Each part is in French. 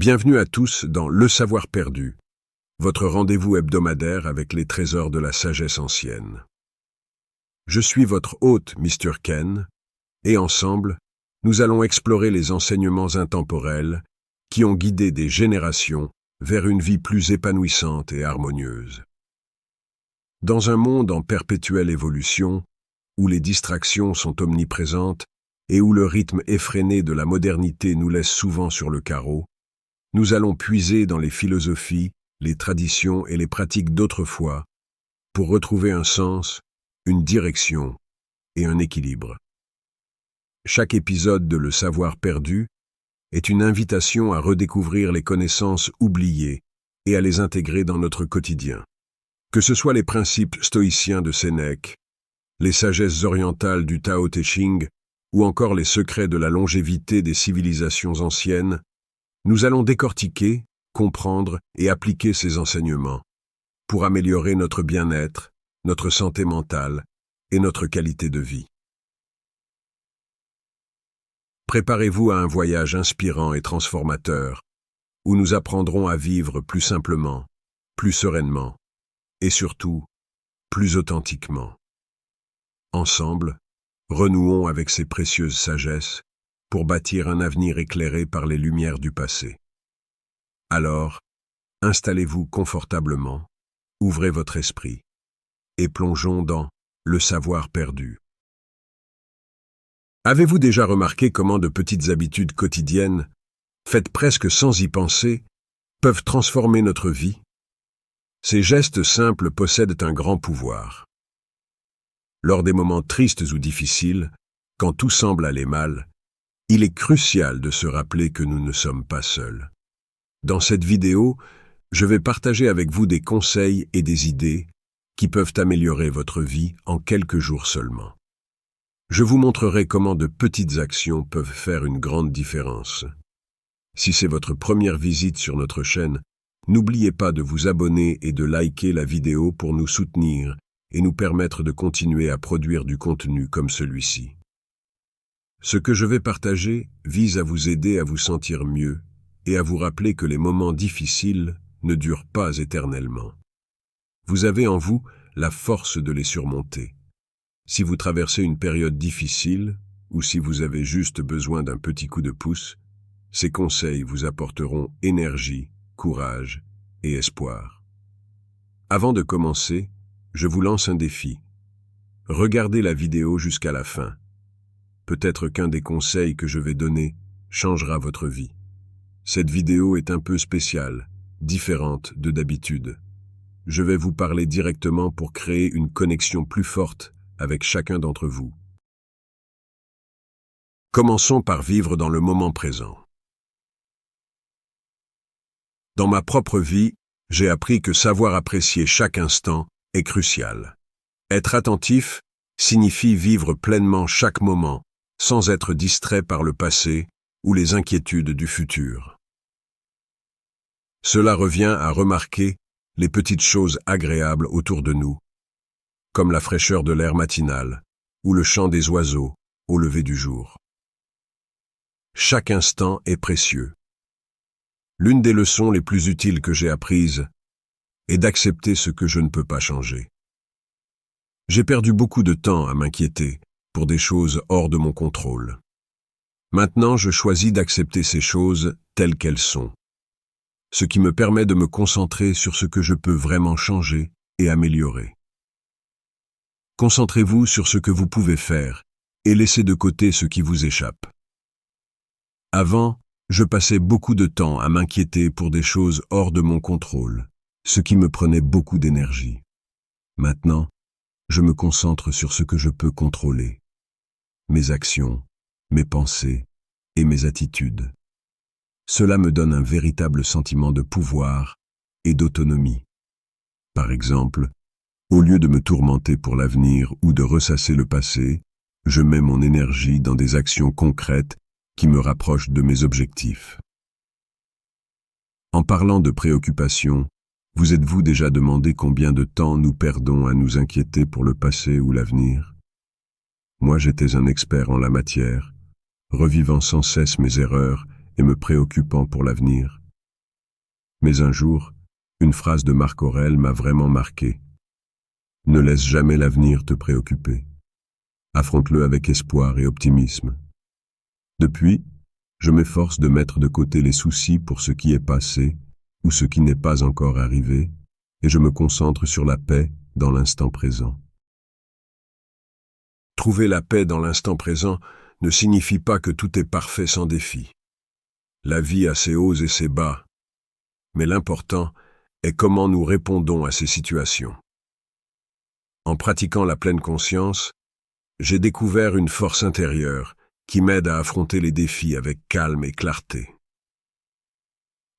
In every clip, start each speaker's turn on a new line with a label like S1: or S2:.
S1: Bienvenue à tous dans Le Savoir perdu, votre rendez-vous hebdomadaire avec les trésors de la sagesse ancienne. Je suis votre hôte, Mr. Ken, et ensemble, nous allons explorer les enseignements intemporels qui ont guidé des générations vers une vie plus épanouissante et harmonieuse. Dans un monde en perpétuelle évolution, où les distractions sont omniprésentes et où le rythme effréné de la modernité nous laisse souvent sur le carreau, nous allons puiser dans les philosophies, les traditions et les pratiques d'autrefois pour retrouver un sens, une direction et un équilibre. Chaque épisode de Le Savoir perdu est une invitation à redécouvrir les connaissances oubliées et à les intégrer dans notre quotidien. Que ce soit les principes stoïciens de Sénèque, les sagesses orientales du Tao Te Ching ou encore les secrets de la longévité des civilisations anciennes, nous allons décortiquer, comprendre et appliquer ces enseignements pour améliorer notre bien-être, notre santé mentale et notre qualité de vie. Préparez-vous à un voyage inspirant et transformateur où nous apprendrons à vivre plus simplement, plus sereinement et surtout, plus authentiquement. Ensemble, renouons avec ces précieuses sagesses pour bâtir un avenir éclairé par les lumières du passé. Alors, installez-vous confortablement, ouvrez votre esprit et plongeons dans Le Savoir perdu. Avez-vous déjà remarqué comment de petites habitudes quotidiennes, faites presque sans y penser, peuvent transformer notre vie? Ces gestes simples possèdent un grand pouvoir. Lors des moments tristes ou difficiles, quand tout semble aller mal, il est crucial de se rappeler que nous ne sommes pas seuls. Dans cette vidéo, je vais partager avec vous des conseils et des idées qui peuvent améliorer votre vie en quelques jours seulement. Je vous montrerai comment de petites actions peuvent faire une grande différence. Si c'est votre première visite sur notre chaîne, n'oubliez pas de vous abonner et de liker la vidéo pour nous soutenir et nous permettre de continuer à produire du contenu comme celui-ci. Ce que je vais partager vise à vous aider à vous sentir mieux et à vous rappeler que les moments difficiles ne durent pas éternellement. Vous avez en vous la force de les surmonter. Si vous traversez une période difficile ou si vous avez juste besoin d'un petit coup de pouce, ces conseils vous apporteront énergie, courage et espoir. Avant de commencer, je vous lance un défi. Regardez la vidéo jusqu'à la fin. Peut-être qu'un des conseils que je vais donner changera votre vie. Cette vidéo est un peu spéciale, différente de d'habitude. Je vais vous parler directement pour créer une connexion plus forte avec chacun d'entre vous. Commençons par vivre dans le moment présent. Dans ma propre vie, j'ai appris que savoir apprécier chaque instant est crucial. Être attentif signifie vivre pleinement chaque moment, sans être distrait par le passé ou les inquiétudes du futur. Cela revient à remarquer les petites choses agréables autour de nous, comme la fraîcheur de l'air matinal ou le chant des oiseaux au lever du jour. Chaque instant est précieux. L'une des leçons les plus utiles que j'ai apprises est d'accepter ce que je ne peux pas changer. J'ai perdu beaucoup de temps à m'inquiéter pour des choses hors de mon contrôle. Maintenant, je choisis d'accepter ces choses telles qu'elles sont, ce qui me permet de me concentrer sur ce que je peux vraiment changer et améliorer. Concentrez-vous sur ce que vous pouvez faire et laissez de côté ce qui vous échappe. Avant, je passais beaucoup de temps à m'inquiéter pour des choses hors de mon contrôle, ce qui me prenait beaucoup d'énergie. Maintenant, je me concentre sur ce que je peux contrôler. Mes actions, mes pensées et mes attitudes. Cela me donne un véritable sentiment de pouvoir et d'autonomie. Par exemple, au lieu de me tourmenter pour l'avenir ou de ressasser le passé, je mets mon énergie dans des actions concrètes qui me rapprochent de mes objectifs. En parlant de préoccupation, vous êtes-vous déjà demandé combien de temps nous perdons à nous inquiéter pour le passé ou l'avenir? Moi, j'étais un expert en la matière, revivant sans cesse mes erreurs et me préoccupant pour l'avenir, Mais un jour, une phrase de Marc Aurèle m'a vraiment marqué. Ne laisse jamais l'avenir te préoccuper. Affronte-le avec espoir et optimisme. Depuis, je m'efforce de mettre de côté les soucis pour ce qui est passé ou ce qui n'est pas encore arrivé, et je me concentre sur la paix dans l'instant présent. Trouver la paix dans l'instant présent ne signifie pas que tout est parfait sans défi. La vie a ses hauts et ses bas, mais l'important est comment nous répondons à ces situations. En pratiquant la pleine conscience, j'ai découvert une force intérieure qui m'aide à affronter les défis avec calme et clarté.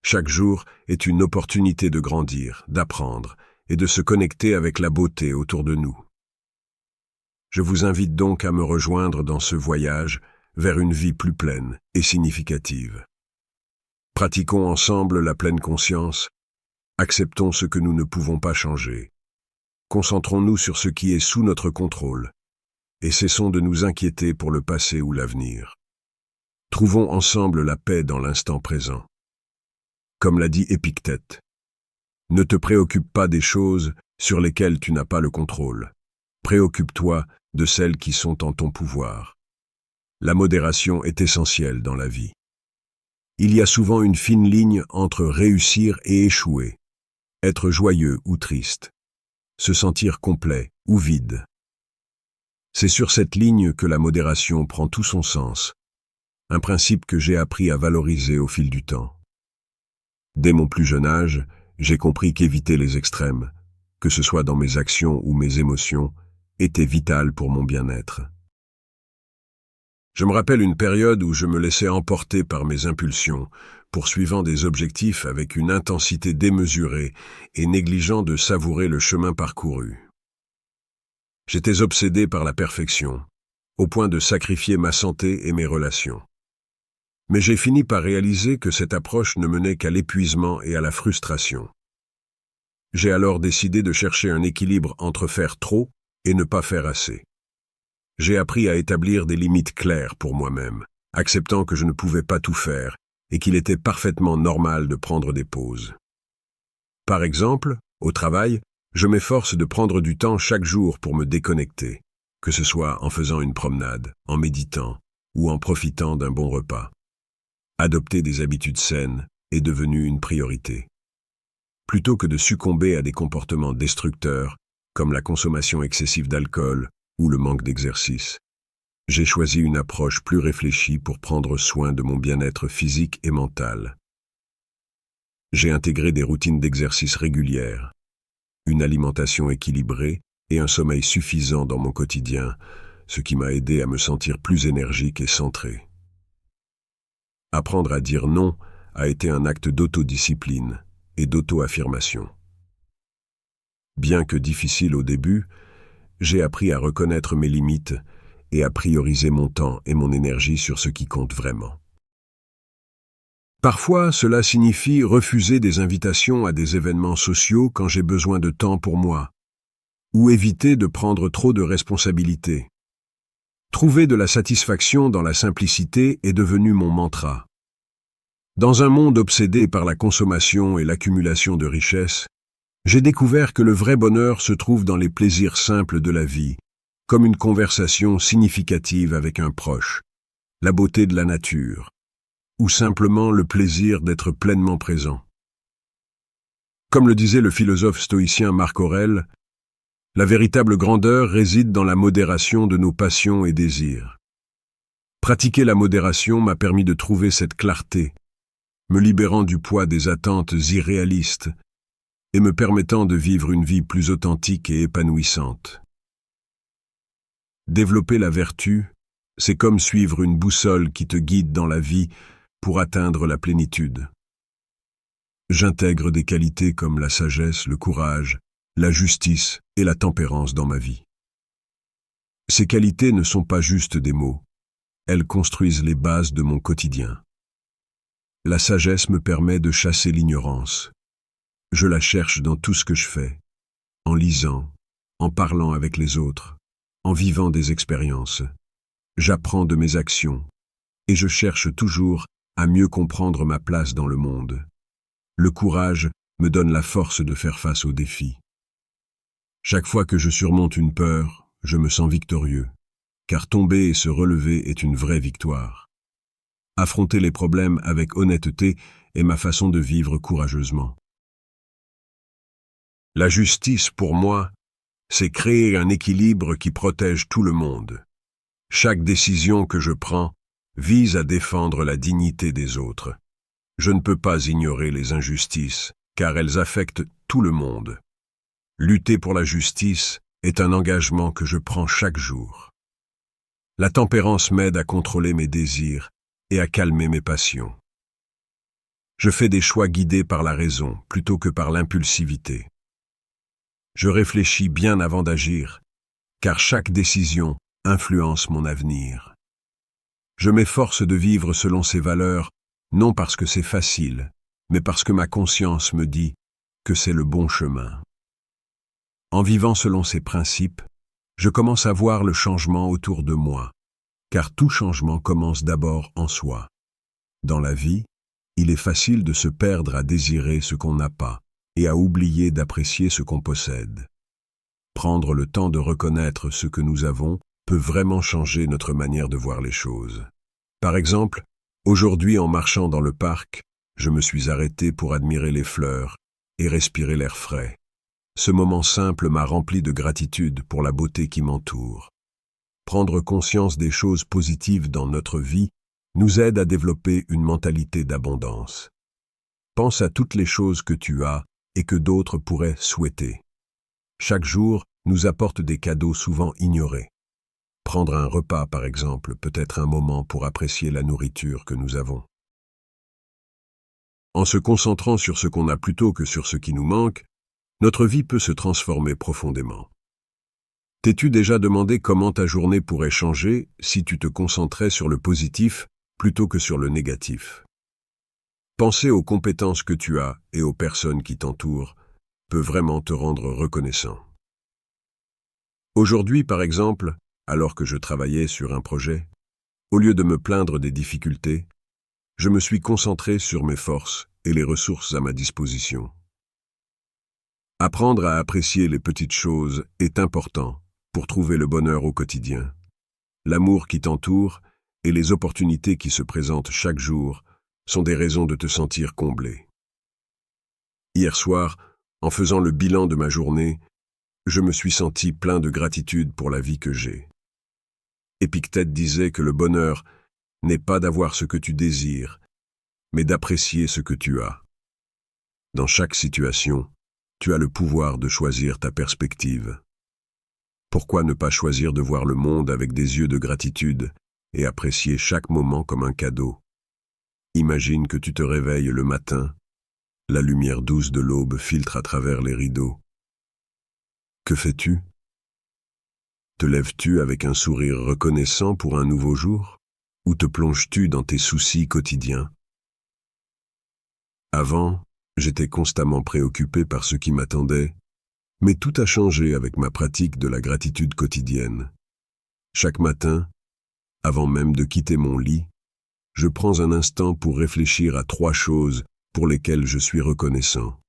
S1: Chaque jour est une opportunité de grandir, d'apprendre et de se connecter avec la beauté autour de nous. Je vous invite donc à me rejoindre dans ce voyage vers une vie plus pleine et significative. Pratiquons ensemble la pleine conscience, acceptons ce que nous ne pouvons pas changer, concentrons-nous sur ce qui est sous notre contrôle, et cessons de nous inquiéter pour le passé ou l'avenir. Trouvons ensemble la paix dans l'instant présent. Comme l'a dit Épictète, ne te préoccupe pas des choses sur lesquelles tu n'as pas le contrôle. Préoccupe-toi de celles qui sont en ton pouvoir. La modération est essentielle dans la vie. Il y a souvent une fine ligne entre réussir et échouer, être joyeux ou triste, se sentir complet ou vide. C'est sur cette ligne que la modération prend tout son sens, un principe que j'ai appris à valoriser au fil du temps. Dès mon plus jeune âge, j'ai compris qu'éviter les extrêmes, que ce soit dans mes actions ou mes émotions, était vital pour mon bien-être. Je me rappelle une période où je me laissais emporter par mes impulsions, poursuivant des objectifs avec une intensité démesurée et négligeant de savourer le chemin parcouru. J'étais obsédé par la perfection, au point de sacrifier ma santé et mes relations. Mais j'ai fini par réaliser que cette approche ne menait qu'à l'épuisement et à la frustration. J'ai alors décidé de chercher un équilibre entre faire trop et ne pas faire assez. J'ai appris à établir des limites claires pour moi-même, acceptant que je ne pouvais pas tout faire et qu'il était parfaitement normal de prendre des pauses. Par exemple, au travail, je m'efforce de prendre du temps chaque jour pour me déconnecter, que ce soit en faisant une promenade, en méditant ou en profitant d'un bon repas. Adopter des habitudes saines est devenu une priorité. Plutôt que de succomber à des comportements destructeurs, comme la consommation excessive d'alcool ou le manque d'exercice, j'ai choisi une approche plus réfléchie pour prendre soin de mon bien-être physique et mental. J'ai intégré des routines d'exercice régulières, une alimentation équilibrée et un sommeil suffisant dans mon quotidien, ce qui m'a aidé à me sentir plus énergique et centré. Apprendre à dire non a été un acte d'autodiscipline et d'auto-affirmation. Bien que difficile au début, j'ai appris à reconnaître mes limites et à prioriser mon temps et mon énergie sur ce qui compte vraiment. Parfois, cela signifie refuser des invitations à des événements sociaux quand j'ai besoin de temps pour moi, ou éviter de prendre trop de responsabilités. Trouver de la satisfaction dans la simplicité est devenu mon mantra. Dans un monde obsédé par la consommation et l'accumulation de richesses, j'ai découvert que le vrai bonheur se trouve dans les plaisirs simples de la vie, comme une conversation significative avec un proche, la beauté de la nature, ou simplement le plaisir d'être pleinement présent. Comme le disait le philosophe stoïcien Marc Aurèle, la véritable grandeur réside dans la modération de nos passions et désirs. Pratiquer la modération m'a permis de trouver cette clarté, me libérant du poids des attentes irréalistes et me permettant de vivre une vie plus authentique et épanouissante. Développer la vertu, c'est comme suivre une boussole qui te guide dans la vie pour atteindre la plénitude. J'intègre des qualités comme la sagesse, le courage, la justice et la tempérance dans ma vie. Ces qualités ne sont pas juste des mots, elles construisent les bases de mon quotidien. La sagesse me permet de chasser l'ignorance. Je la cherche dans tout ce que je fais, en lisant, en parlant avec les autres, en vivant des expériences. J'apprends de mes actions et je cherche toujours à mieux comprendre ma place dans le monde. Le courage me donne la force de faire face aux défis. Chaque fois que je surmonte une peur, je me sens victorieux, car tomber et se relever est une vraie victoire. Affronter les problèmes avec honnêteté est ma façon de vivre courageusement. La justice, pour moi, c'est créer un équilibre qui protège tout le monde. Chaque décision que je prends vise à défendre la dignité des autres. Je ne peux pas ignorer les injustices, car elles affectent tout le monde. Lutter pour la justice est un engagement que je prends chaque jour. La tempérance m'aide à contrôler mes désirs et à calmer mes passions. Je fais des choix guidés par la raison plutôt que par l'impulsivité. Je réfléchis bien avant d'agir, car chaque décision influence mon avenir. Je m'efforce de vivre selon ces valeurs, non parce que c'est facile, mais parce que ma conscience me dit que c'est le bon chemin. En vivant selon ces principes, je commence à voir le changement autour de moi, car tout changement commence d'abord en soi. Dans la vie, il est facile de se perdre à désirer ce qu'on n'a pas et à oublier d'apprécier ce qu'on possède. Prendre le temps de reconnaître ce que nous avons peut vraiment changer notre manière de voir les choses. Par exemple, aujourd'hui en marchant dans le parc, je me suis arrêté pour admirer les fleurs et respirer l'air frais. Ce moment simple m'a rempli de gratitude pour la beauté qui m'entoure. Prendre conscience des choses positives dans notre vie nous aide à développer une mentalité d'abondance. Pense à toutes les choses que tu as et que d'autres pourraient souhaiter. Chaque jour nous apporte des cadeaux souvent ignorés. Prendre un repas, par exemple, peut être un moment pour apprécier la nourriture que nous avons. En se concentrant sur ce qu'on a plutôt que sur ce qui nous manque, notre vie peut se transformer profondément. T'es-tu déjà demandé comment ta journée pourrait changer si tu te concentrais sur le positif plutôt que sur le négatif? Penser aux compétences que tu as et aux personnes qui t'entourent peut vraiment te rendre reconnaissant. Aujourd'hui, par exemple, alors que je travaillais sur un projet, au lieu de me plaindre des difficultés, je me suis concentré sur mes forces et les ressources à ma disposition. Apprendre à apprécier les petites choses est important pour trouver le bonheur au quotidien. L'amour qui t'entoure et les opportunités qui se présentent chaque jour sont des raisons de te sentir comblé. Hier soir, en faisant le bilan de ma journée, je me suis senti plein de gratitude pour la vie que j'ai. Épictète disait que le bonheur n'est pas d'avoir ce que tu désires, mais d'apprécier ce que tu as. Dans chaque situation, tu as le pouvoir de choisir ta perspective. Pourquoi ne pas choisir de voir le monde avec des yeux de gratitude et apprécier chaque moment comme un cadeau? Imagine que tu te réveilles le matin, la lumière douce de l'aube filtre à travers les rideaux. Que fais-tu? Te lèves-tu avec un sourire reconnaissant pour un nouveau jour? Ou te plonges-tu dans tes soucis quotidiens? Avant, j'étais constamment préoccupé par ce qui m'attendait, mais tout a changé avec ma pratique de la gratitude quotidienne. Chaque matin, avant même de quitter mon lit, je prends un instant pour réfléchir à 3 choses pour lesquelles je suis reconnaissant.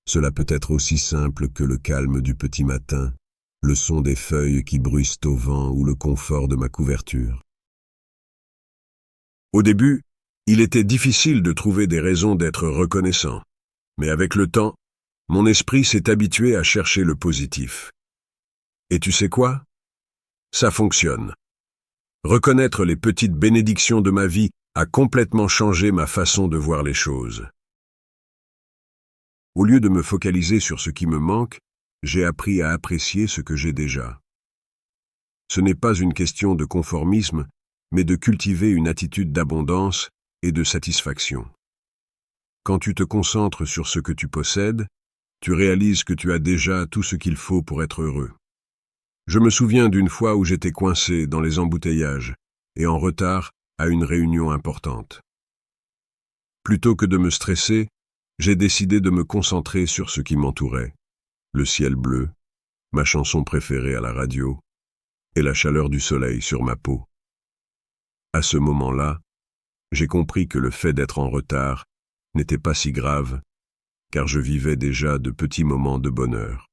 S1: Cela peut être aussi simple que le calme du petit matin, le son des feuilles qui bruissent au vent ou le confort de ma couverture. Au début, il était difficile de trouver des raisons d'être reconnaissant, mais avec le temps, mon esprit s'est habitué à chercher le positif. Et tu sais quoi? Ça fonctionne. Reconnaître les petites bénédictions de ma vie a complètement changé ma façon de voir les choses. Au lieu de me focaliser sur ce qui me manque, j'ai appris à apprécier ce que j'ai déjà. Ce n'est pas une question de conformisme, mais de cultiver une attitude d'abondance et de satisfaction. Quand tu te concentres sur ce que tu possèdes, tu réalises que tu as déjà tout ce qu'il faut pour être heureux. Je me souviens d'une fois où j'étais coincé dans les embouteillages et en retard à une réunion importante. Plutôt que de me stresser, j'ai décidé de me concentrer sur ce qui m'entourait. Le ciel bleu, ma chanson préférée à la radio, et la chaleur du soleil sur ma peau. À ce moment-là, j'ai compris que le fait d'être en retard n'était pas si grave car je vivais déjà de petits moments de bonheur.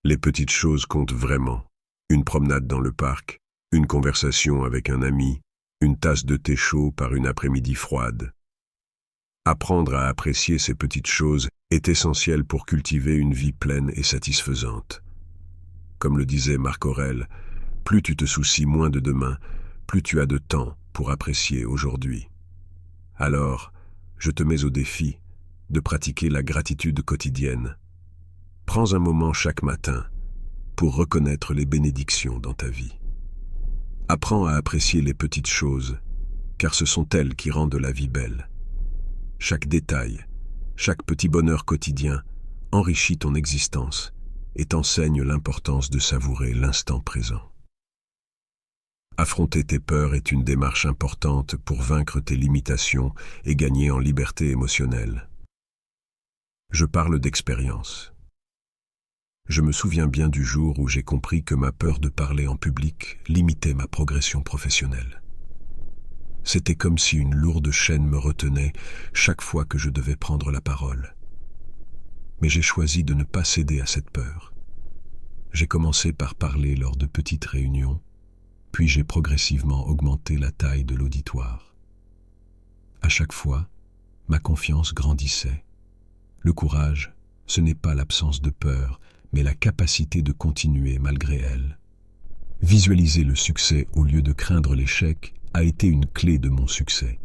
S1: Les petites choses comptent vraiment. Une promenade dans le parc, une conversation avec un ami, une tasse de thé chaud par une après-midi froide. Apprendre à apprécier ces petites choses est essentiel pour cultiver une vie pleine et satisfaisante. Comme le disait Marc Aurèle, plus tu te soucies moins de demain, plus tu as de temps pour apprécier aujourd'hui. Alors, je te mets au défi de pratiquer la gratitude quotidienne. Prends un moment chaque matin pour reconnaître les bénédictions dans ta vie. Apprends à apprécier les petites choses, car ce sont elles qui rendent la vie belle. Chaque détail, chaque petit bonheur quotidien enrichit ton existence et t'enseigne l'importance de savourer l'instant présent. Affronter tes peurs est une démarche importante pour vaincre tes limitations et gagner en liberté émotionnelle. Je parle d'expérience. Je me souviens bien du jour où j'ai compris que ma peur de parler en public limitait ma progression professionnelle. C'était comme si une lourde chaîne me retenait chaque fois que je devais prendre la parole. Mais j'ai choisi de ne pas céder à cette peur. J'ai commencé par parler lors de petites réunions, puis j'ai progressivement augmenté la taille de l'auditoire. À chaque fois, ma confiance grandissait. Le courage, ce n'est pas l'absence de peur, mais la capacité de continuer malgré elle. Visualiser le succès au lieu de craindre l'échec a été une clé de mon succès.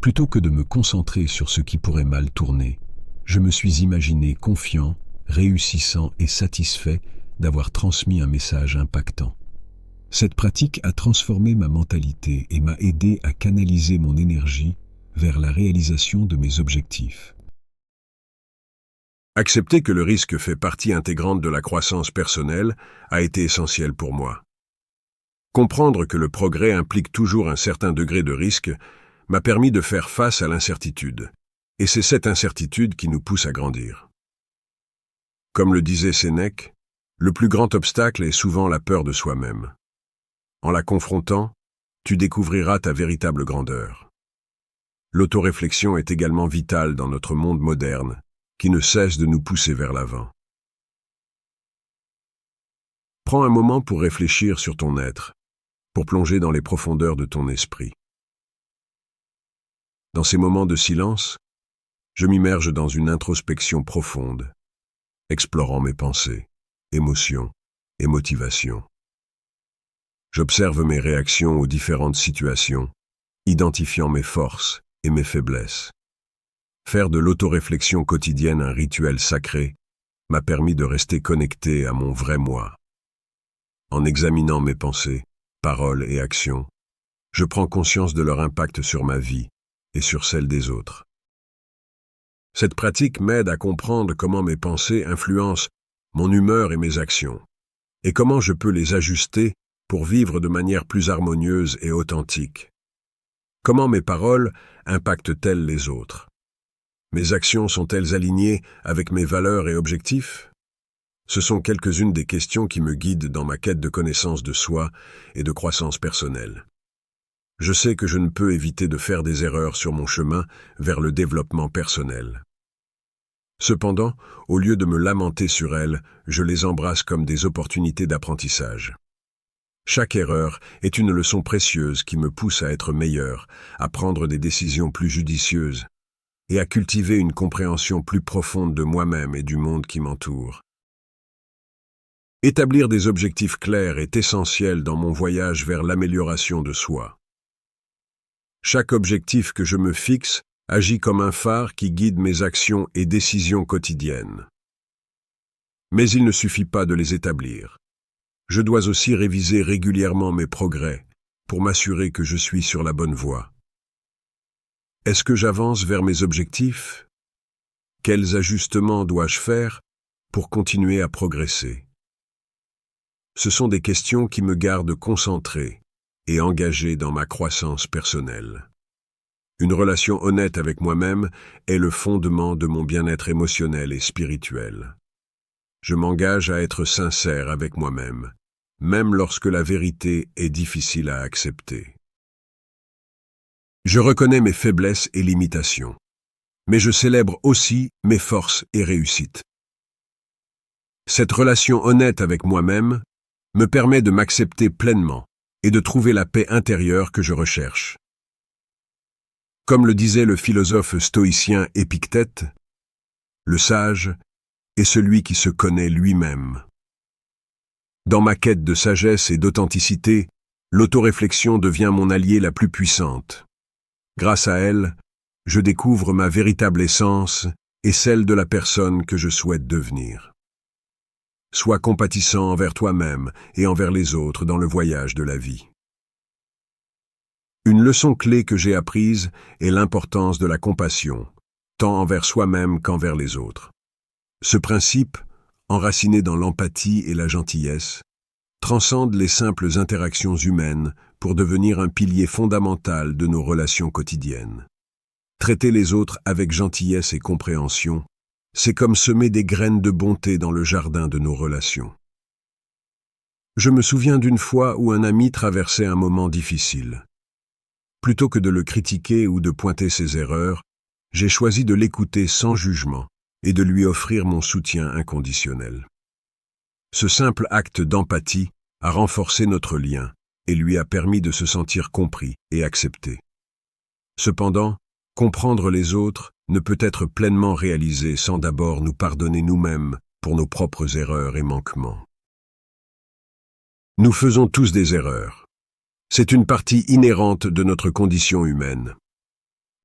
S1: Plutôt que de me concentrer sur ce qui pourrait mal tourner, je me suis imaginé confiant, réussissant et satisfait d'avoir transmis un message impactant. Cette pratique a transformé ma mentalité et m'a aidé à canaliser mon énergie vers la réalisation de mes objectifs. Accepter que le risque fait partie intégrante de la croissance personnelle a été essentiel pour moi. Comprendre que le progrès implique toujours un certain degré de risque m'a permis de faire face à l'incertitude, et c'est cette incertitude qui nous pousse à grandir. Comme le disait Sénèque, le plus grand obstacle est souvent la peur de soi-même. En la confrontant, tu découvriras ta véritable grandeur. L'autoréflexion est également vitale dans notre monde moderne, qui ne cesse de nous pousser vers l'avant. Prends un moment pour réfléchir sur ton être, pour plonger dans les profondeurs de ton esprit. Dans ces moments de silence, je m'immerge dans une introspection profonde, explorant mes pensées, émotions et motivations. J'observe mes réactions aux différentes situations, identifiant mes forces et mes faiblesses. Faire de l'autoréflexion quotidienne un rituel sacré m'a permis de rester connecté à mon vrai moi. En examinant mes pensées, paroles et actions, je prends conscience de leur impact sur ma vie et sur celle des autres. Cette pratique m'aide à comprendre comment mes pensées influencent mon humeur et mes actions, et comment je peux les ajuster pour vivre de manière plus harmonieuse et authentique. Comment mes paroles impactent-elles les autres? Mes actions sont-elles alignées avec mes valeurs et objectifs? Ce sont quelques-unes des questions qui me guident dans ma quête de connaissance de soi et de croissance personnelle. Je sais que je ne peux éviter de faire des erreurs sur mon chemin vers le développement personnel. Cependant, au lieu de me lamenter sur elles, je les embrasse comme des opportunités d'apprentissage. Chaque erreur est une leçon précieuse qui me pousse à être meilleur, à prendre des décisions plus judicieuses et à cultiver une compréhension plus profonde de moi-même et du monde qui m'entoure. Établir des objectifs clairs est essentiel dans mon voyage vers l'amélioration de soi. Chaque objectif que je me fixe agit comme un phare qui guide mes actions et décisions quotidiennes. Mais il ne suffit pas de les établir. Je dois aussi réviser régulièrement mes progrès pour m'assurer que je suis sur la bonne voie. Est-ce que j'avance vers mes objectifs? Quels ajustements dois-je faire pour continuer à progresser? Ce sont des questions qui me gardent concentré et engagé dans ma croissance personnelle. Une relation honnête avec moi-même est le fondement de mon bien-être émotionnel et spirituel. Je m'engage à être sincère avec moi-même, même lorsque la vérité est difficile à accepter. Je reconnais mes faiblesses et limitations. mais je célèbre aussi mes forces et réussites. Cette relation honnête avec moi-même me permet de m'accepter pleinement et de trouver la paix intérieure que je recherche. Comme le disait le philosophe stoïcien Épictète, le sage est celui qui se connaît lui-même. Dans ma quête de sagesse et d'authenticité, l'autoréflexion devient mon allié la plus puissante. Grâce à elle, je découvre ma véritable essence et celle de la personne que je souhaite devenir. Sois compatissant envers toi-même et envers les autres dans le voyage de la vie. Une leçon clé que j'ai apprise est l'importance de la compassion, tant envers soi-même qu'envers les autres. Ce principe, enraciné dans l'empathie et la gentillesse, transcende les simples interactions humaines pour devenir un pilier fondamental de nos relations quotidiennes. Traiter les autres avec gentillesse et compréhension, c'est comme semer des graines de bonté dans le jardin de nos relations. Je me souviens d'une fois où un ami traversait un moment difficile. Plutôt que de le critiquer ou de pointer ses erreurs, j'ai choisi de l'écouter sans jugement et de lui offrir mon soutien inconditionnel. Ce simple acte d'empathie a renforcé notre lien et lui a permis de se sentir compris et accepté. Cependant, comprendre les autres ne peut être pleinement réalisé sans d'abord nous pardonner nous-mêmes pour nos propres erreurs et manquements. Nous faisons tous des erreurs. C'est une partie inhérente de notre condition humaine.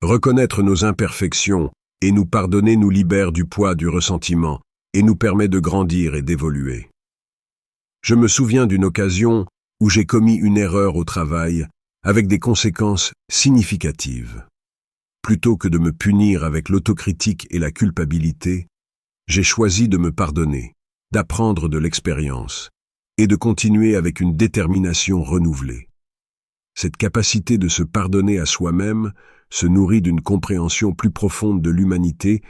S1: Reconnaître nos imperfections et nous pardonner nous libère du poids du ressentiment et nous permet de grandir et d'évoluer. Je me souviens d'une occasion où j'ai commis une erreur au travail avec des conséquences significatives. Plutôt que de me punir avec l'autocritique et la culpabilité, j'ai choisi de me pardonner, d'apprendre de l'expérience et de continuer avec une détermination renouvelée. Cette capacité de se pardonner à soi-même se nourrit d'une compréhension plus profonde de l'humanité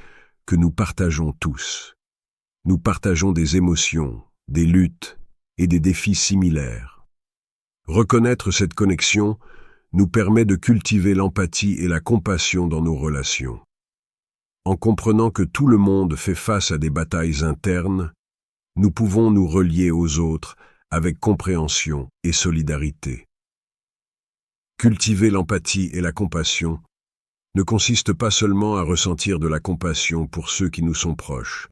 S1: que nous partageons tous. Nous partageons des émotions, des luttes et des défis similaires. Reconnaître cette connexion nous permet de cultiver l'empathie et la compassion dans nos relations. En comprenant que tout le monde fait face à des batailles internes, nous pouvons nous relier aux autres avec compréhension et solidarité. Cultiver l'empathie et la compassion ne consiste pas seulement à ressentir de la compassion pour ceux qui nous sont proches,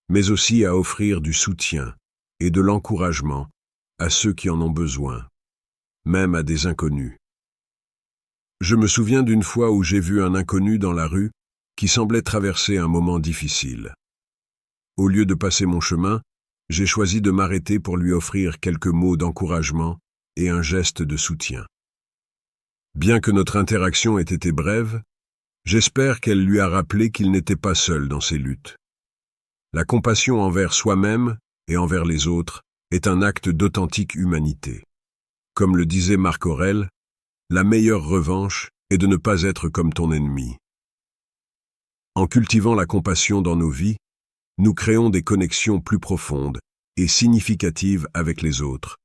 S1: mais aussi à offrir du soutien et de l'encouragement à ceux qui en ont besoin, même à des inconnus. Je me souviens d'une fois où j'ai vu un inconnu dans la rue qui semblait traverser un moment difficile. Au lieu de passer mon chemin, j'ai choisi de m'arrêter pour lui offrir quelques mots d'encouragement et un geste de soutien. Bien que notre interaction ait été brève, j'espère qu'elle lui a rappelé qu'il n'était pas seul dans ses luttes. La compassion envers soi-même et envers les autres est un acte d'authentique humanité. Comme le disait Marc Aurèle, la meilleure revanche est de ne pas être comme ton ennemi. En cultivant la compassion dans nos vies, nous créons des connexions plus profondes et significatives avec les autres,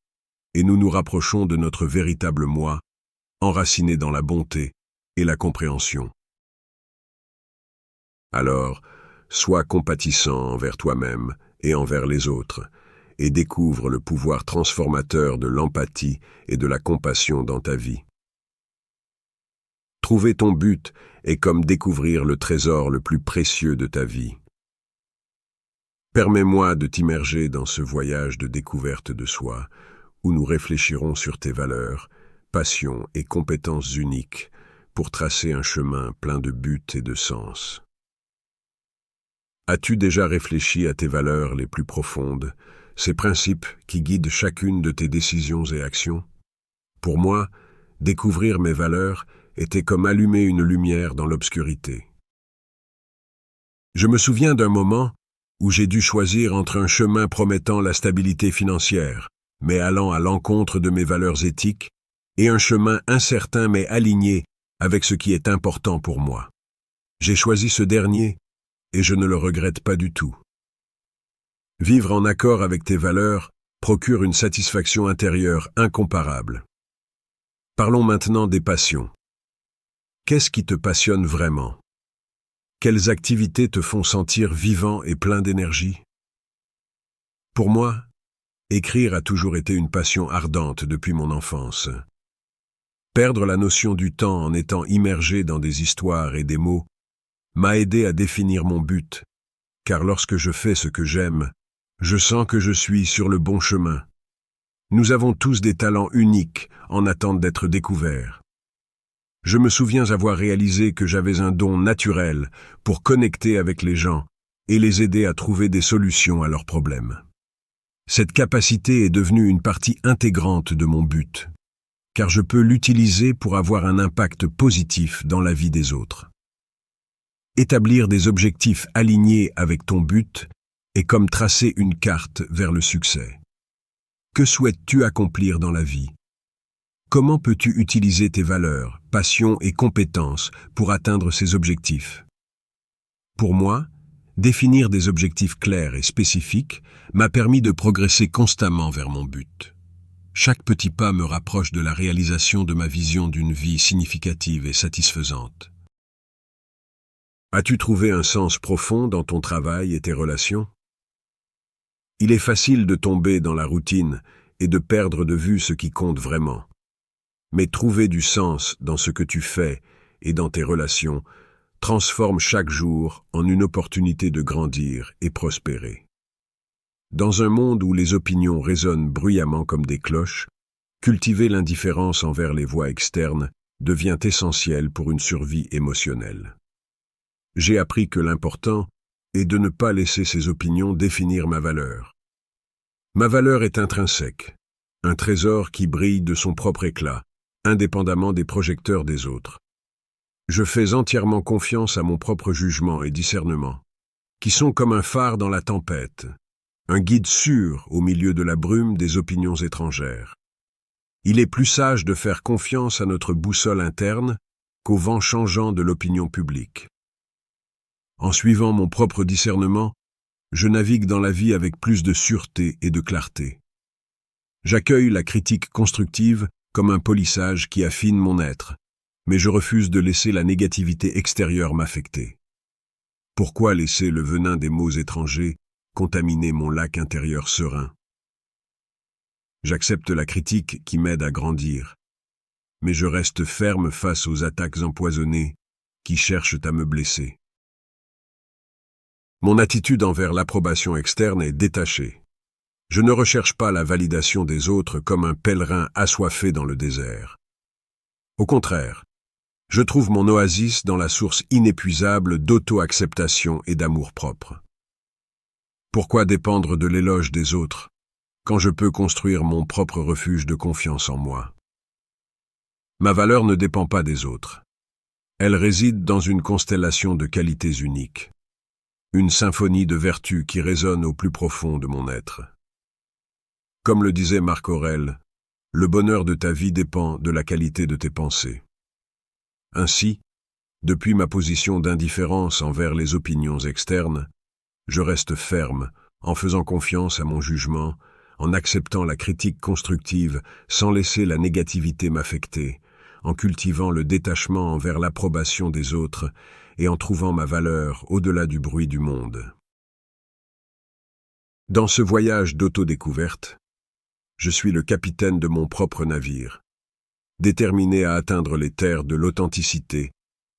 S1: et nous nous rapprochons de notre véritable moi, enraciné dans la bonté et la compréhension. Alors, sois compatissant envers toi-même et envers les autres, et découvre le pouvoir transformateur de l'empathie et de la compassion dans ta vie. Trouver ton but est comme découvrir le trésor le plus précieux de ta vie. Permets-moi de t'immerger dans ce voyage de découverte de soi, où nous réfléchirons sur tes valeurs, passions et compétences uniques pour tracer un chemin plein de buts et de sens. As-tu déjà réfléchi à tes valeurs les plus profondes, ces principes qui guident chacune de tes décisions et actions? Pour moi, découvrir mes valeurs était comme allumer une lumière dans l'obscurité. Je me souviens d'un moment où j'ai dû choisir entre un chemin promettant la stabilité financière, mais allant à l'encontre de mes valeurs éthiques, et un chemin incertain mais aligné avec ce qui est important pour moi. J'ai choisi ce dernier, et je ne le regrette pas du tout. Vivre en accord avec tes valeurs procure une satisfaction intérieure incomparable. Parlons maintenant des passions. Qu'est-ce qui te passionne vraiment? Quelles activités te font sentir vivant et plein d'énergie? Pour moi, écrire a toujours été une passion ardente depuis mon enfance. Perdre la notion du temps en étant immergé dans des histoires et des mots m'a aidé à définir mon but, car lorsque je fais ce que j'aime, je sens que je suis sur le bon chemin. Nous avons tous des talents uniques en attente d'être découverts. Je me souviens avoir réalisé que j'avais un don naturel pour connecter avec les gens et les aider à trouver des solutions à leurs problèmes. Cette capacité est devenue une partie intégrante de mon but, car je peux l'utiliser pour avoir un impact positif dans la vie des autres. Établir des objectifs alignés avec ton but est comme tracer une carte vers le succès. Que souhaites-tu accomplir dans la vie? Comment peux-tu utiliser tes valeurs, passions et compétences pour atteindre ces objectifs? Pour moi, définir des objectifs clairs et spécifiques m'a permis de progresser constamment vers mon but. Chaque petit pas me rapproche de la réalisation de ma vision d'une vie significative et satisfaisante. As-tu trouvé un sens profond dans ton travail et tes relations? Il est facile de tomber dans la routine et de perdre de vue ce qui compte vraiment. Mais trouver du sens dans ce que tu fais et dans tes relations transforme chaque jour en une opportunité de grandir et prospérer. Dans un monde où les opinions résonnent bruyamment comme des cloches, cultiver l'indifférence envers les voix externes devient essentiel pour une survie émotionnelle. J'ai appris que l'important est de ne pas laisser ces opinions définir ma valeur. Ma valeur est intrinsèque, un trésor qui brille de son propre éclat, indépendamment des projecteurs des autres. Je fais entièrement confiance à mon propre jugement et discernement, qui sont comme un phare dans la tempête, un guide sûr au milieu de la brume des opinions étrangères. Il est plus sage de faire confiance à notre boussole interne qu'au vent changeant de l'opinion publique. En suivant mon propre discernement, je navigue dans la vie avec plus de sûreté et de clarté. J'accueille la critique constructive comme un polissage qui affine mon être, mais je refuse de laisser la négativité extérieure m'affecter. Pourquoi laisser le venin des mots étrangers contaminer mon lac intérieur serein? J'accepte la critique qui m'aide à grandir, mais je reste ferme face aux attaques empoisonnées qui cherchent à me blesser. Mon attitude envers l'approbation externe est détachée. Je ne recherche pas la validation des autres comme un pèlerin assoiffé dans le désert. Au contraire, je trouve mon oasis dans la source inépuisable d'auto-acceptation et d'amour-propre. Pourquoi dépendre de l'éloge des autres, quand je peux construire mon propre refuge de confiance en moi? Ma valeur ne dépend pas des autres. Elle réside dans une constellation de qualités uniques, une symphonie de vertus qui résonne au plus profond de mon être. Comme le disait Marc Aurèle, le bonheur de ta vie dépend de la qualité de tes pensées. Ainsi, depuis ma position d'indifférence envers les opinions externes, je reste ferme en faisant confiance à mon jugement, en acceptant la critique constructive sans laisser la négativité m'affecter, en cultivant le détachement envers l'approbation des autres et en trouvant ma valeur au-delà du bruit du monde. Dans ce voyage d'autodécouverte, je suis le capitaine de mon propre navire, déterminé à atteindre les terres de l'authenticité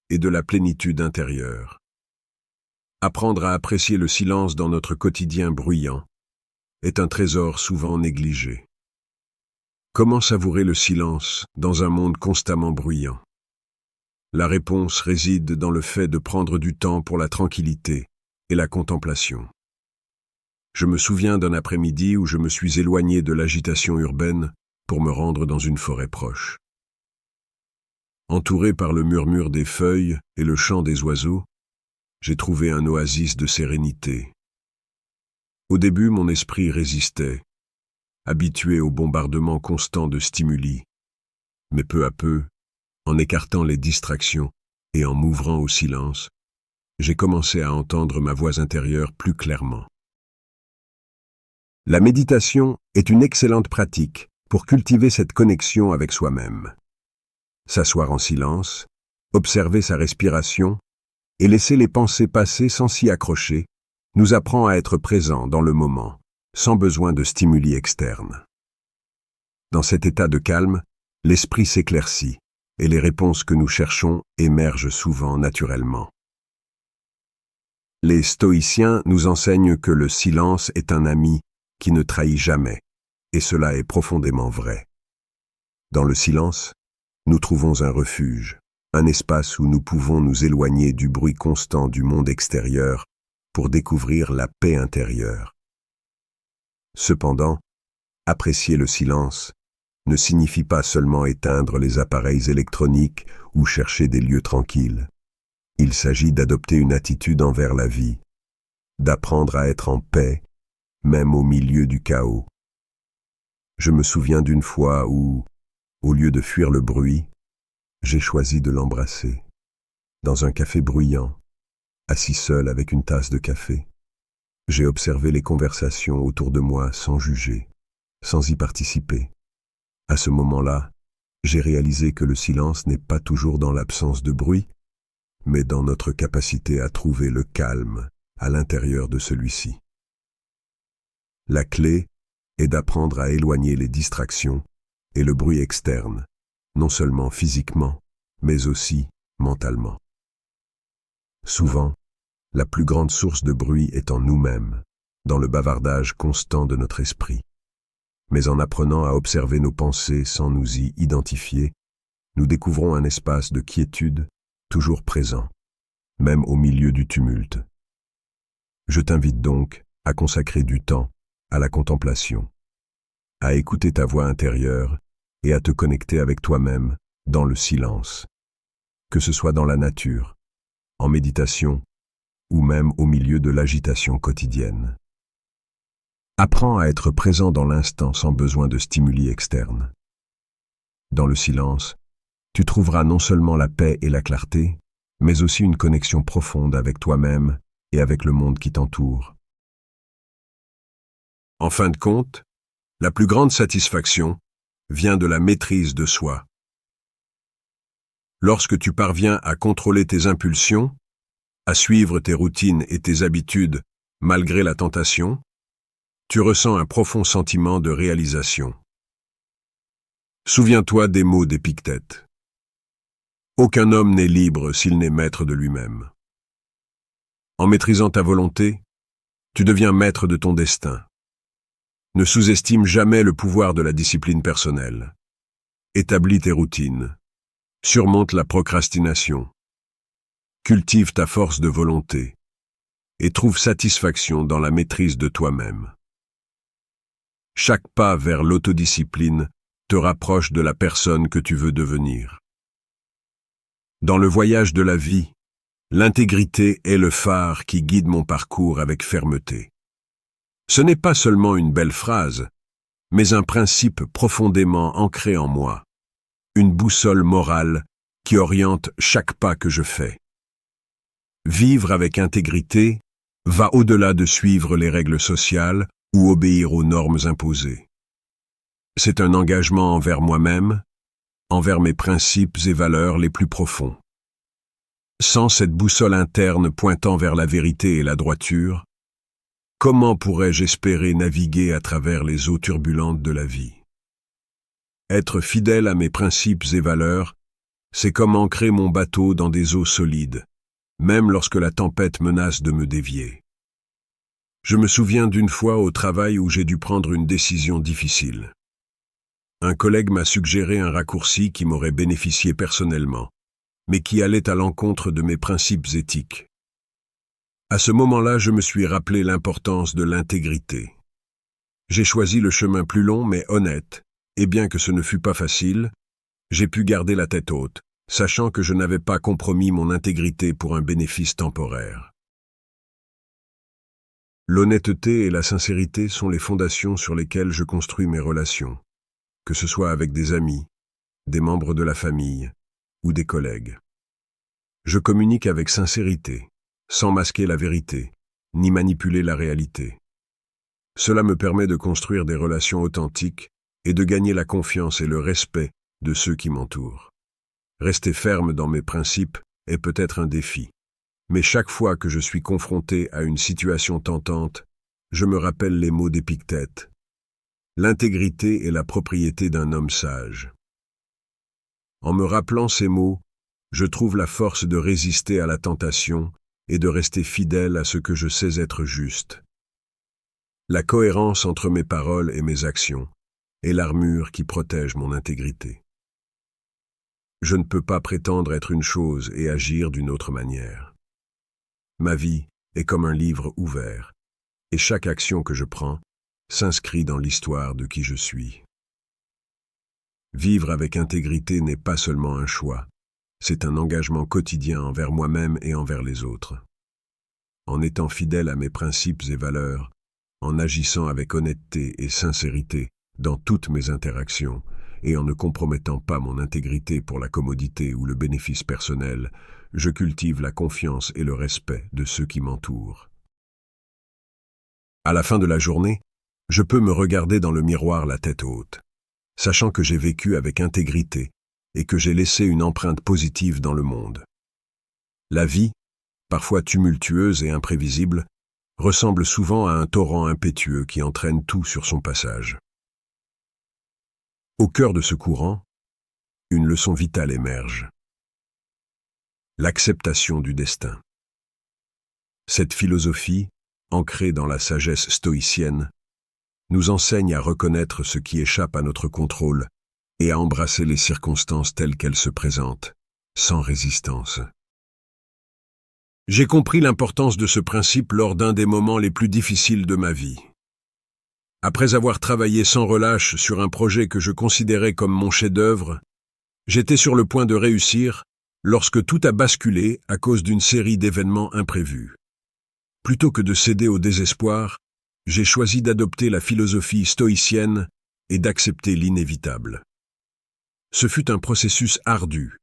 S1: et de la plénitude intérieure. Apprendre à apprécier le silence dans notre quotidien bruyant est un trésor souvent négligé. Comment savourer le silence dans un monde constamment bruyant? La réponse réside dans le fait de prendre du temps pour la tranquillité et la contemplation. Je me souviens d'un après-midi où je me suis éloigné de l'agitation urbaine pour me rendre dans une forêt proche. Entouré par le murmure des feuilles et le chant des oiseaux, j'ai trouvé un oasis de sérénité. Au début, mon esprit résistait, habitué au bombardement constant de stimuli, mais peu à peu, en écartant les distractions et en m'ouvrant au silence, j'ai commencé à entendre ma voix intérieure plus clairement. La méditation est une excellente pratique pour cultiver cette connexion avec soi-même. S'asseoir en silence, observer sa respiration et laisser les pensées passer sans s'y accrocher nous apprend à être présent dans le moment, sans besoin de stimuli externes. Dans cet état de calme, l'esprit s'éclaircit et les réponses que nous cherchons émergent souvent naturellement. Les stoïciens nous enseignent que le silence est un ami qui ne trahit jamais, et cela est profondément vrai. Dans le silence, nous trouvons un refuge, un espace où nous pouvons nous éloigner du bruit constant du monde extérieur pour découvrir la paix intérieure. Cependant, apprécier le silence ne signifie pas seulement éteindre les appareils électroniques ou chercher des lieux tranquilles. Il s'agit d'adopter une attitude envers la vie, d'apprendre à être en paix, même au milieu du chaos. Je me souviens d'une fois où, au lieu de fuir le bruit, j'ai choisi de l'embrasser, dans un café bruyant, assis seul avec une tasse de café. J'ai observé les conversations autour de moi sans juger, sans y participer. À ce moment-là, j'ai réalisé que le silence n'est pas toujours dans l'absence de bruit, mais dans notre capacité à trouver le calme à l'intérieur de celui-ci. La clé est d'apprendre à éloigner les distractions et le bruit externe, non seulement physiquement, mais aussi mentalement. Souvent, la plus grande source de bruit est en nous-mêmes, dans le bavardage constant de notre esprit. Mais en apprenant à observer nos pensées sans nous y identifier, nous découvrons un espace de quiétude toujours présent, même au milieu du tumulte. Je t'invite donc à consacrer du temps à la contemplation, à écouter ta voix intérieure et à te connecter avec toi-même dans le silence, que ce soit dans la nature, en méditation ou même au milieu de l'agitation quotidienne. Apprends à être présent dans l'instant sans besoin de stimuli externes. Dans le silence, tu trouveras non seulement la paix et la clarté, mais aussi une connexion profonde avec toi-même et avec le monde qui t'entoure. En fin de compte, la plus grande satisfaction vient de la maîtrise de soi. Lorsque tu parviens à contrôler tes impulsions, à suivre tes routines et tes habitudes malgré la tentation, tu ressens un profond sentiment de réalisation. Souviens-toi des mots d'Épictète. Aucun homme n'est libre s'il n'est maître de lui-même. En maîtrisant ta volonté, tu deviens maître de ton destin. Ne sous-estime jamais le pouvoir de la discipline personnelle. Établis tes routines. Surmonte la procrastination. Cultive ta force de volonté et trouve satisfaction dans la maîtrise de toi-même. Chaque pas vers l'autodiscipline te rapproche de la personne que tu veux devenir. Dans le voyage de la vie, l'intégrité est le phare qui guide mon parcours avec fermeté. Ce n'est pas seulement une belle phrase, mais un principe profondément ancré en moi, une boussole morale qui oriente chaque pas que je fais. Vivre avec intégrité va au-delà de suivre les règles sociales ou obéir aux normes imposées. C'est un engagement envers moi-même, envers mes principes et valeurs les plus profonds. Sans cette boussole interne pointant vers la vérité et la droiture, comment pourrais-je espérer naviguer à travers les eaux turbulentes de la vie? Être fidèle à mes principes et valeurs, c'est comme ancrer mon bateau dans des eaux solides, même lorsque la tempête menace de me dévier. Je me souviens d'une fois au travail où j'ai dû prendre une décision difficile. Un collègue m'a suggéré un raccourci qui m'aurait bénéficié personnellement, mais qui allait à l'encontre de mes principes éthiques. À ce moment-là, je me suis rappelé l'importance de l'intégrité. J'ai choisi le chemin plus long mais honnête, et bien que ce ne fût pas facile, j'ai pu garder la tête haute, sachant que je n'avais pas compromis mon intégrité pour un bénéfice temporaire. L'honnêteté et la sincérité sont les fondations sur lesquelles je construis mes relations, que ce soit avec des amis, des membres de la famille ou des collègues. Je communique avec sincérité, sans masquer la vérité, ni manipuler la réalité. Cela me permet de construire des relations authentiques et de gagner la confiance et le respect de ceux qui m'entourent. Rester ferme dans mes principes est peut-être un défi, Mais chaque fois que je suis confronté à une situation tentante, je me rappelle les mots d'Épictète. L'intégrité est la propriété d'un homme sage. En me rappelant ces mots, je trouve la force de résister à la tentation et de rester fidèle à ce que je sais être juste. La cohérence entre mes paroles et mes actions est l'armure qui protège mon intégrité. Je ne peux pas prétendre être une chose et agir d'une autre manière. Ma vie est comme un livre ouvert, et chaque action que je prends s'inscrit dans l'histoire de qui je suis. Vivre avec intégrité n'est pas seulement un choix, c'est un engagement quotidien envers moi-même et envers les autres. En étant fidèle à mes principes et valeurs, en agissant avec honnêteté et sincérité dans toutes mes interactions, et en ne compromettant pas mon intégrité pour la commodité ou le bénéfice personnel, je cultive la confiance et le respect de ceux qui m'entourent. À la fin de la journée, je peux me regarder dans le miroir la tête haute, sachant que j'ai vécu avec intégrité et que j'ai laissé une empreinte positive dans le monde. La vie, parfois tumultueuse et imprévisible, ressemble souvent à un torrent impétueux qui entraîne tout sur son passage. Au cœur de ce courant, une leçon vitale émerge. L'acceptation du destin. Cette philosophie, ancrée dans la sagesse stoïcienne, nous enseigne à reconnaître ce qui échappe à notre contrôle et à embrasser les circonstances telles qu'elles se présentent, sans résistance. J'ai compris l'importance de ce principe lors d'un des moments les plus difficiles de ma vie. Après avoir travaillé sans relâche sur un projet que je considérais comme mon chef-d'œuvre, j'étais sur le point de réussir lorsque tout a basculé à cause d'une série d'événements imprévus. Plutôt que de céder au désespoir, j'ai choisi d'adopter la philosophie stoïcienne et d'accepter l'inévitable. Ce fut un processus ardu,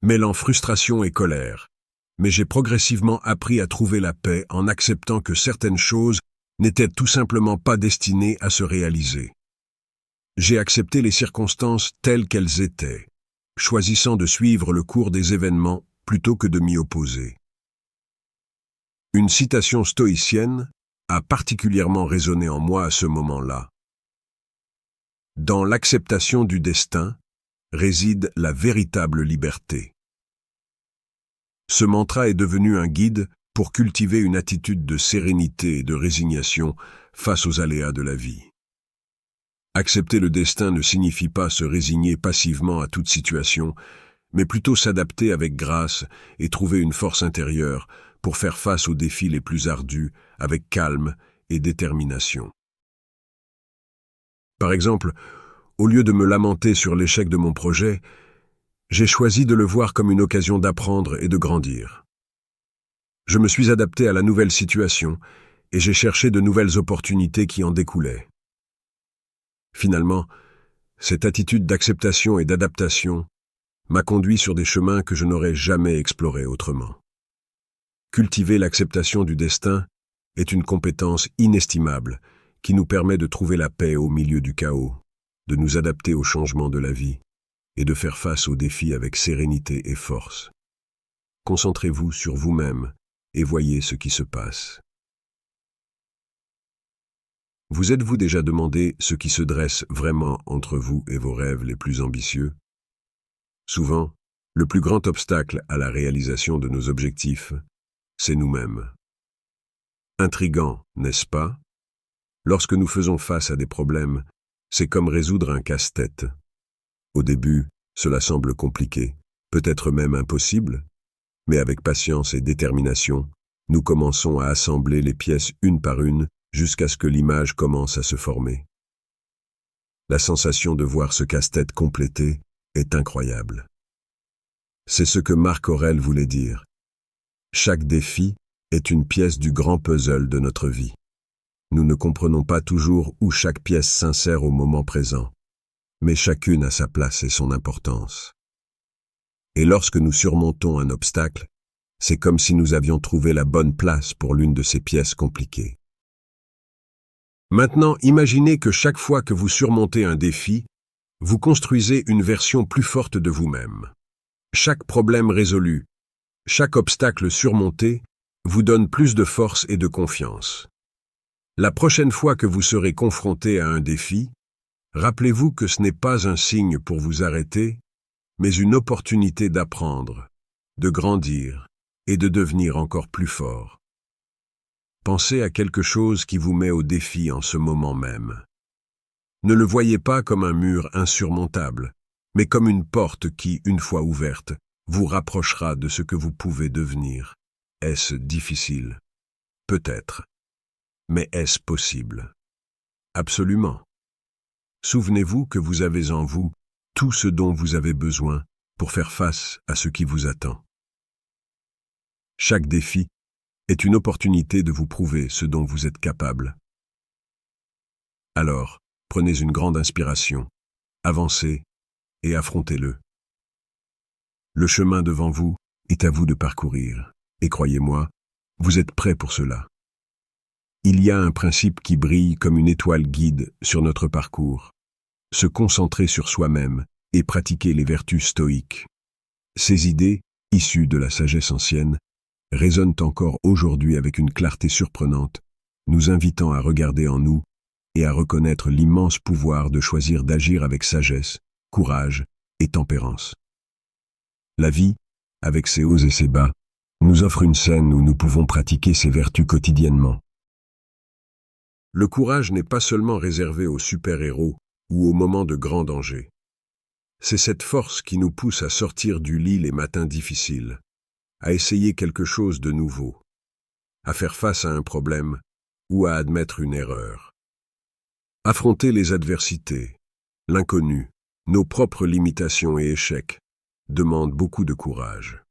S1: mêlant frustration et colère, mais j'ai progressivement appris à trouver la paix en acceptant que certaines choses n'étaient tout simplement pas destinées à se réaliser. J'ai accepté les circonstances telles qu'elles étaient, choisissant de suivre le cours des événements plutôt que de m'y opposer. Une citation stoïcienne a particulièrement résonné en moi à ce moment-là. Dans l'acceptation du destin réside la véritable liberté. Ce mantra est devenu un guide pour cultiver une attitude de sérénité et de résignation face aux aléas de la vie. Accepter le destin ne signifie pas se résigner passivement à toute situation, mais plutôt s'adapter avec grâce et trouver une force intérieure pour faire face aux défis les plus ardus avec calme et détermination. Par exemple, au lieu de me lamenter sur l'échec de mon projet, j'ai choisi de le voir comme une occasion d'apprendre et de grandir. Je me suis adapté à la nouvelle situation et j'ai cherché de nouvelles opportunités qui en découlaient. Finalement, cette attitude d'acceptation et d'adaptation m'a conduit sur des chemins que je n'aurais jamais explorés autrement. Cultiver l'acceptation du destin est une compétence inestimable qui nous permet de trouver la paix au milieu du chaos, de nous adapter aux changements de la vie et de faire face aux défis avec sérénité et force. Concentrez-vous sur vous-même et voyez ce qui se passe. Vous êtes-vous déjà demandé ce qui se dresse vraiment entre vous et vos rêves les plus ambitieux? Souvent, le plus grand obstacle à la réalisation de nos objectifs, c'est nous-mêmes. Intriguant, n'est-ce pas? Lorsque nous faisons face à des problèmes, c'est comme résoudre un casse-tête. Au début, cela semble compliqué, peut-être même impossible, mais avec patience et détermination, nous commençons à assembler les pièces une par une jusqu'à ce que l'image commence à se former. La sensation de voir ce casse-tête complété est incroyable. C'est ce que Marc Aurèle voulait dire. Chaque défi est une pièce du grand puzzle de notre vie. Nous ne comprenons pas toujours où chaque pièce s'insère au moment présent, mais chacune a sa place et son importance. Et lorsque nous surmontons un obstacle, c'est comme si nous avions trouvé la bonne place pour l'une de ces pièces compliquées. Maintenant, imaginez que chaque fois que vous surmontez un défi, vous construisez une version plus forte de vous-même. Chaque problème résolu, Chaque obstacle surmonté vous donne plus de force et de confiance. La prochaine fois que vous serez confronté à un défi, rappelez-vous que ce n'est pas un signe pour vous arrêter, mais une opportunité d'apprendre, de grandir et de devenir encore plus fort. Pensez à quelque chose qui vous met au défi en ce moment même. Ne le voyez pas comme un mur insurmontable, mais comme une porte qui, une fois ouverte, vous rapprochera de ce que vous pouvez devenir. Est-ce difficile? Peut-être. Mais est-ce possible? Absolument. Souvenez-vous que vous avez en vous tout ce dont vous avez besoin pour faire face à ce qui vous attend. Chaque défi est une opportunité de vous prouver ce dont vous êtes capable. Alors, prenez une grande inspiration, avancez et affrontez-le. Le chemin devant vous est à vous de parcourir, et croyez-moi, vous êtes prêt pour cela. Il y a un principe qui brille comme une étoile guide sur notre parcours. Se concentrer sur soi-même et pratiquer les vertus stoïques. Ces idées, issues de la sagesse ancienne, résonnent encore aujourd'hui avec une clarté surprenante, nous invitant à regarder en nous et à reconnaître l'immense pouvoir de choisir d'agir avec sagesse, courage et tempérance. La vie, avec ses hauts et ses bas, nous offre une scène où nous pouvons pratiquer ces vertus quotidiennement. Le courage n'est pas seulement réservé aux super-héros ou aux moments de grand danger. C'est cette force qui nous pousse à sortir du lit les matins difficiles, à essayer quelque chose de nouveau, à faire face à un problème ou à admettre une erreur. Affronter les adversités, l'inconnu, nos propres limitations et échecs demande beaucoup de courage.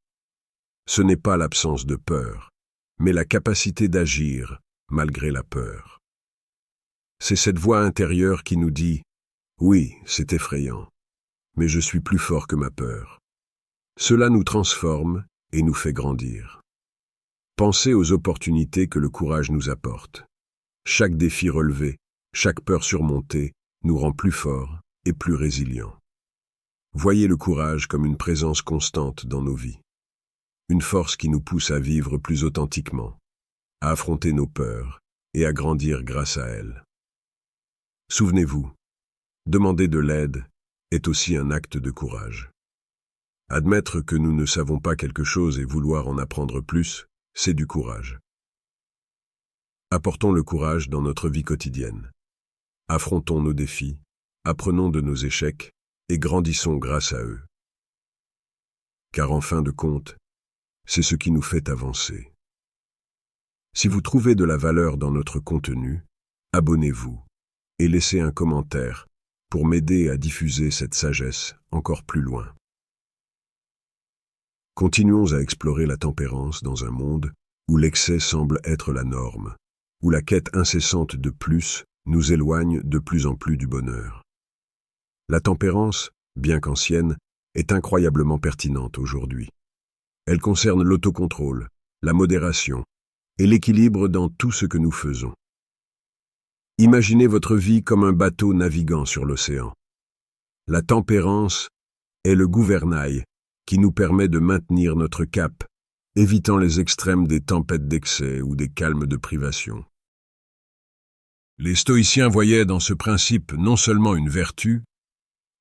S1: Ce n'est pas l'absence de peur, mais la capacité d'agir malgré la peur. C'est cette voix intérieure qui nous dit « Oui, c'est effrayant, mais je suis plus fort que ma peur ». Cela nous transforme et nous fait grandir. Pensez aux opportunités que le courage nous apporte. Chaque défi relevé, chaque peur surmontée nous rend plus forts et plus résilients. Voyez le courage comme une présence constante dans nos vies. Une force qui nous pousse à vivre plus authentiquement, à affronter nos peurs et à grandir grâce à elles. Souvenez-vous, demander de l'aide est aussi un acte de courage. Admettre que nous ne savons pas quelque chose et vouloir en apprendre plus, c'est du courage. Apportons le courage dans notre vie quotidienne. Affrontons nos défis, apprenons de nos échecs et grandissons grâce à eux. Car en fin de compte, c'est ce qui nous fait avancer. Si vous trouvez de la valeur dans notre contenu, abonnez-vous et laissez un commentaire pour m'aider à diffuser cette sagesse encore plus loin. Continuons à explorer la tempérance dans un monde où l'excès semble être la norme, où la quête incessante de plus nous éloigne de plus en plus du bonheur. La tempérance, bien qu'ancienne, est incroyablement pertinente aujourd'hui. Elle concerne l'autocontrôle, la modération et l'équilibre dans tout ce que nous faisons. Imaginez votre vie comme un bateau naviguant sur l'océan. La tempérance est le gouvernail qui nous permet de maintenir notre cap, évitant les extrêmes des tempêtes d'excès ou des calmes de privation. Les stoïciens voyaient dans ce principe non seulement une vertu,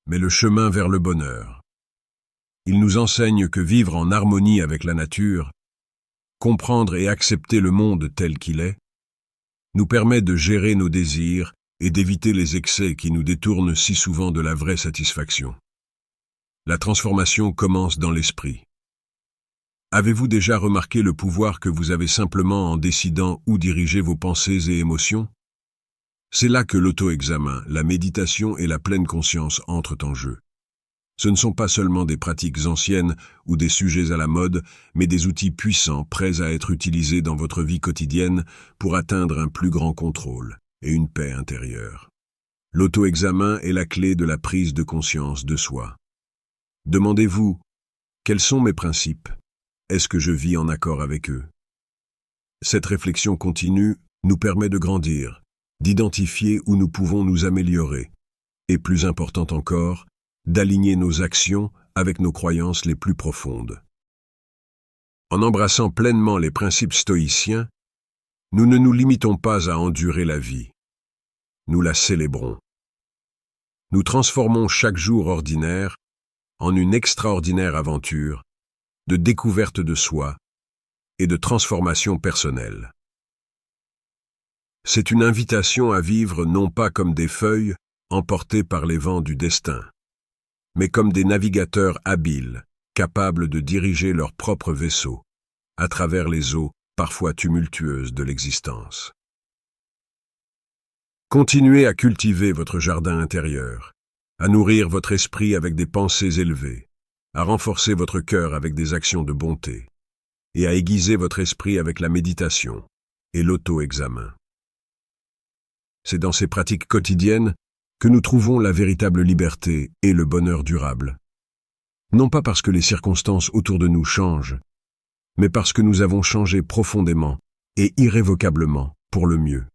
S1: mais le chemin vers le bonheur. Ils nous enseignent que vivre en harmonie avec la nature, comprendre et accepter le monde tel qu'il est, nous permet de gérer nos désirs et d'éviter les excès qui nous détournent si souvent de la vraie satisfaction. La transformation commence dans l'esprit. Avez-vous déjà remarqué le pouvoir que vous avez simplement en décidant où diriger vos pensées et émotions? C'est là que l'auto-examen, la méditation et la pleine conscience entrent en jeu. Ce ne sont pas seulement des pratiques anciennes ou des sujets à la mode, mais des outils puissants prêts à être utilisés dans votre vie quotidienne pour atteindre un plus grand contrôle et une paix intérieure. L'auto-examen est la clé de la prise de conscience de soi. Demandez-vous, quels sont mes principes? Est-ce que je vis en accord avec eux? Cette réflexion continue nous permet de grandir, d'identifier où nous pouvons nous améliorer, et plus important encore, d'aligner nos actions avec nos croyances les plus profondes. En embrassant pleinement les principes stoïciens, nous ne nous limitons pas à endurer la vie. Nous la célébrons. Nous transformons chaque jour ordinaire en une extraordinaire aventure de découverte de soi et de transformation personnelle. C'est une invitation à vivre non pas comme des feuilles emportées par les vents du destin, mais comme des navigateurs habiles, capables de diriger leur propre vaisseau à travers les eaux parfois tumultueuses de l'existence. Continuez à cultiver votre jardin intérieur, à nourrir votre esprit avec des pensées élevées, à renforcer votre cœur avec des actions de bonté, et à aiguiser votre esprit avec la méditation et l'auto-examen. C'est dans ces pratiques quotidiennes que nous trouvons la véritable liberté et le bonheur durable. Non pas parce que les circonstances autour de nous changent, mais parce que nous avons changé profondément et irrévocablement pour le mieux.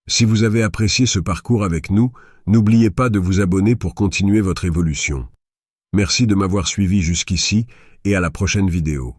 S1: Si vous avez apprécié ce parcours avec nous, n'oubliez pas de vous abonner pour continuer votre évolution. Merci de m'avoir suivi jusqu'ici et à la prochaine vidéo.